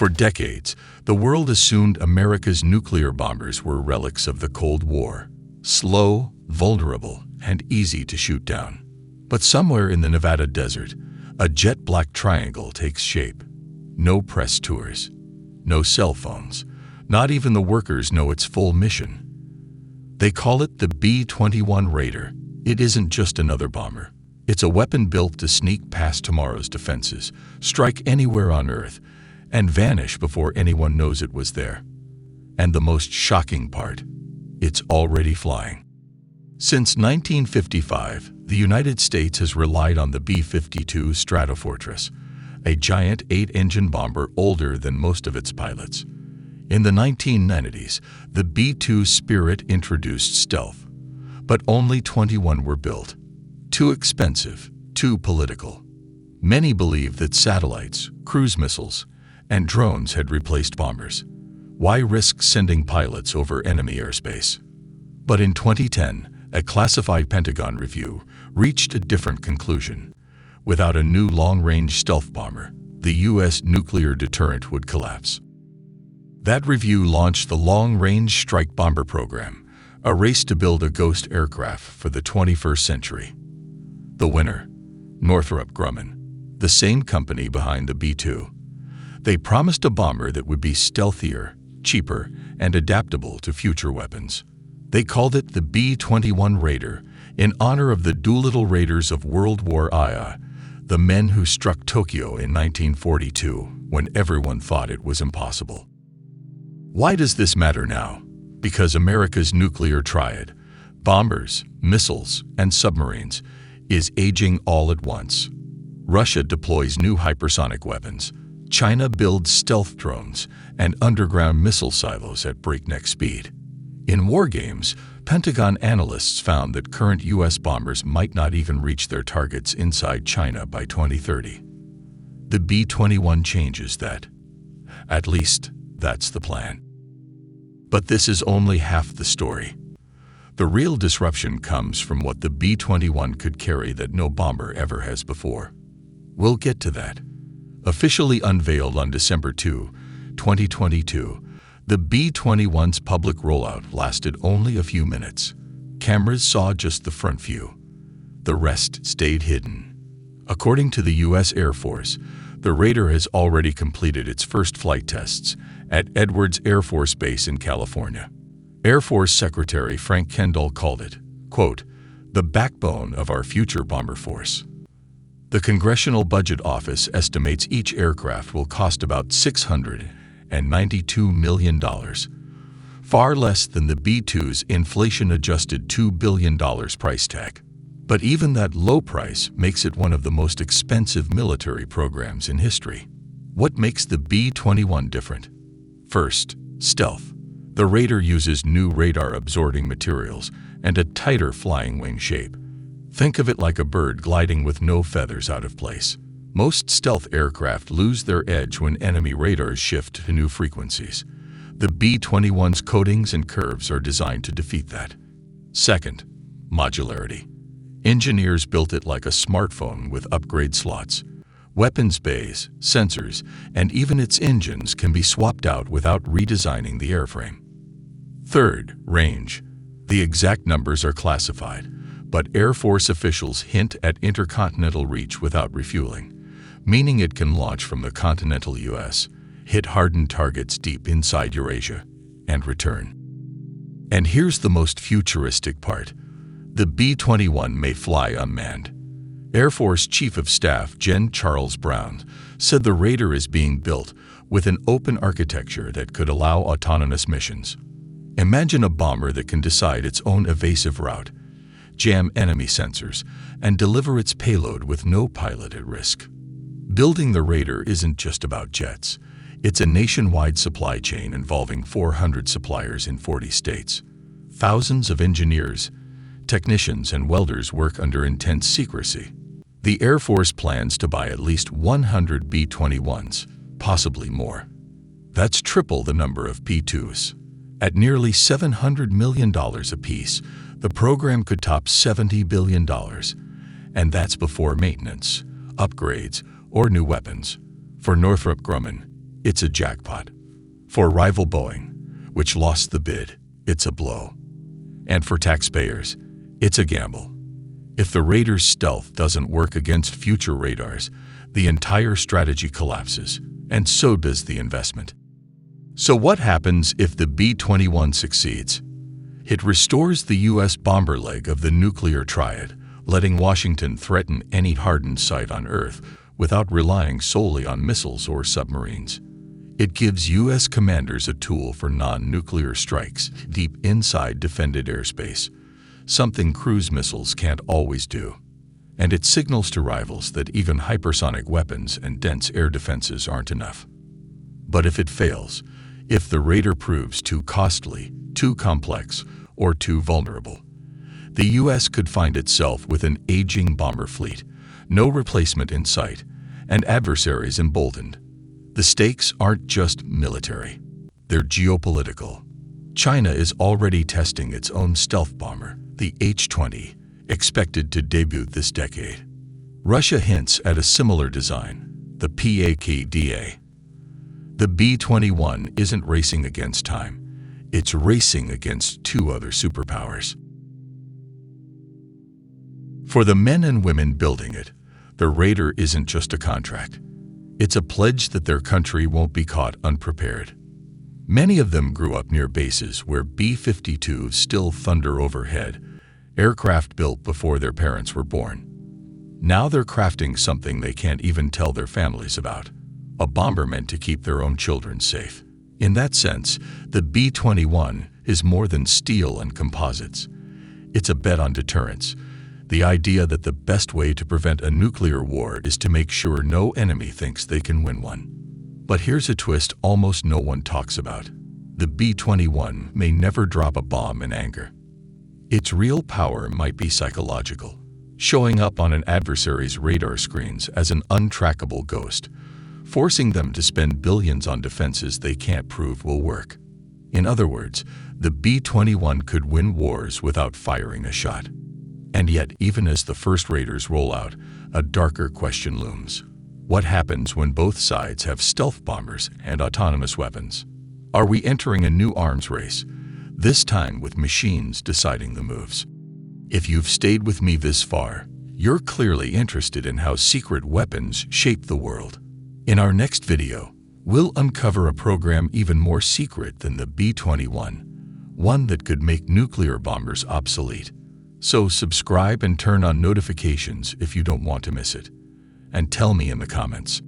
For decades, the world assumed America's nuclear bombers were relics of the Cold War, slow, vulnerable, and easy to shoot down. But somewhere in the Nevada desert, a jet-black triangle takes shape. No press tours, no cell phones, not even the workers know its full mission. They call it the B-21 Raider. It isn't just another bomber. It's a weapon built to sneak past tomorrow's defenses, strike anywhere on Earth, and vanish before anyone knows it was there. And the most shocking part, it's already flying. Since 1955, the United States has relied on the B-52 Stratofortress, a giant 8-engine bomber older than most of its pilots. In the 1990s, the B-2 Spirit introduced stealth, but only 21 were built. Too expensive, too political. Many believe that satellites, cruise missiles, and drones had replaced bombers. Why risk sending pilots over enemy airspace? But in 2010, a classified Pentagon review reached a different conclusion. Without a new long-range stealth bomber, the U.S. nuclear deterrent would collapse. That review launched the Long-Range Strike Bomber program, a race to build a ghost aircraft for the 21st century. The winner, Northrop Grumman, the same company behind the B-2. They promised a bomber that would be stealthier, cheaper, and adaptable to future weapons. They called it the B-21 Raider, in honor of the Doolittle Raiders of World War II, the men who struck Tokyo in 1942 when everyone thought it was impossible. Why does this matter now? Because America's nuclear triad, bombers, missiles, and submarines, is aging all at once. Russia deploys new hypersonic weapons. China builds stealth drones and underground missile silos at breakneck speed. In war games, Pentagon analysts found that current U.S. bombers might not even reach their targets inside China by 2030. The B-21 changes that. At least, that's the plan. But this is only half the story. The real disruption comes from what the B-21 could carry that no bomber ever has before. We'll get to that. Officially unveiled on December 2, 2022, the B-21's public rollout lasted only a few minutes. Cameras saw just the front view. The rest stayed hidden. According to the U.S. Air Force, the Raider has already completed its first flight tests at Edwards Air Force Base in California. Air Force Secretary Frank Kendall called it, quote, the backbone of our future bomber force. The Congressional Budget Office estimates each aircraft will cost about $692 million, far less than the B-2's inflation-adjusted $2 billion price tag. But even that low price makes it one of the most expensive military programs in history. What makes the B-21 different? First, stealth. The Raider uses new radar-absorbing materials and a tighter flying wing shape. Think of it like a bird gliding with no feathers out of place. Most stealth aircraft lose their edge when enemy radars shift to new frequencies. The B-21's coatings and curves are designed to defeat that. Second, modularity. Engineers built it like a smartphone with upgrade slots. Weapons bays, sensors, and even its engines can be swapped out without redesigning the airframe. Third, range. The exact numbers are classified, but Air Force officials hint at intercontinental reach without refueling, meaning it can launch from the continental U.S., hit hardened targets deep inside Eurasia, and return. And here's the most futuristic part. The B-21 may fly unmanned. Air Force Chief of Staff Gen. Charles Brown said the Raider is being built with an open architecture that could allow autonomous missions. Imagine a bomber that can decide its own evasive route, jam enemy sensors, and deliver its payload with no pilot at risk. Building the Raider isn't just about jets. It's a nationwide supply chain involving 400 suppliers in 40 states. Thousands of engineers, technicians, and welders work under intense secrecy. The Air Force plans to buy at least 100 B-21s, possibly more. That's triple the number of P-2s. At nearly $700 million apiece, the program could top $70 billion. And that's before maintenance, upgrades, or new weapons. For Northrop Grumman, it's a jackpot. For rival Boeing, which lost the bid, it's a blow. And for taxpayers, it's a gamble. If the Raider's stealth doesn't work against future radars, the entire strategy collapses, and so does the investment. So what happens if the B-21 succeeds? It restores the U.S. bomber leg of the nuclear triad, letting Washington threaten any hardened site on Earth without relying solely on missiles or submarines. It gives U.S. commanders a tool for non-nuclear strikes deep inside defended airspace, something cruise missiles can't always do. And it signals to rivals that even hypersonic weapons and dense air defenses aren't enough. But if it fails, if the Raider proves too costly, too complex, or too vulnerable, the U.S. could find itself with an aging bomber fleet, no replacement in sight, and adversaries emboldened. The stakes aren't just military, they're geopolitical. China is already testing its own stealth bomber, the H-20, expected to debut this decade. Russia hints at a similar design, the PAKDA. The B-21 isn't racing against time, it's racing against two other superpowers. For the men and women building it, the Raider isn't just a contract. It's a pledge that their country won't be caught unprepared. Many of them grew up near bases where B-52s still thunder overhead, aircraft built before their parents were born. Now they're crafting something they can't even tell their families about, a bomber meant to keep their own children safe. In that sense, the B-21 is more than steel and composites. It's a bet on deterrence, the idea that the best way to prevent a nuclear war is to make sure no enemy thinks they can win one. But here's a twist almost no one talks about. The B-21 may never drop a bomb in anger. Its real power might be psychological, showing up on an adversary's radar screens as an untrackable ghost, forcing them to spend billions on defenses they can't prove will work. In other words, the B-21 could win wars without firing a shot. And yet, even as the first Raiders roll out, a darker question looms. What happens when both sides have stealth bombers and autonomous weapons? Are we entering a new arms race, this time with machines deciding the moves? If you've stayed with me this far, you're clearly interested in how secret weapons shape the world. In our next video, we'll uncover a program even more secret than the B-21, one that could make nuclear bombers obsolete. So subscribe and turn on notifications if you don't want to miss it. And tell me in the comments,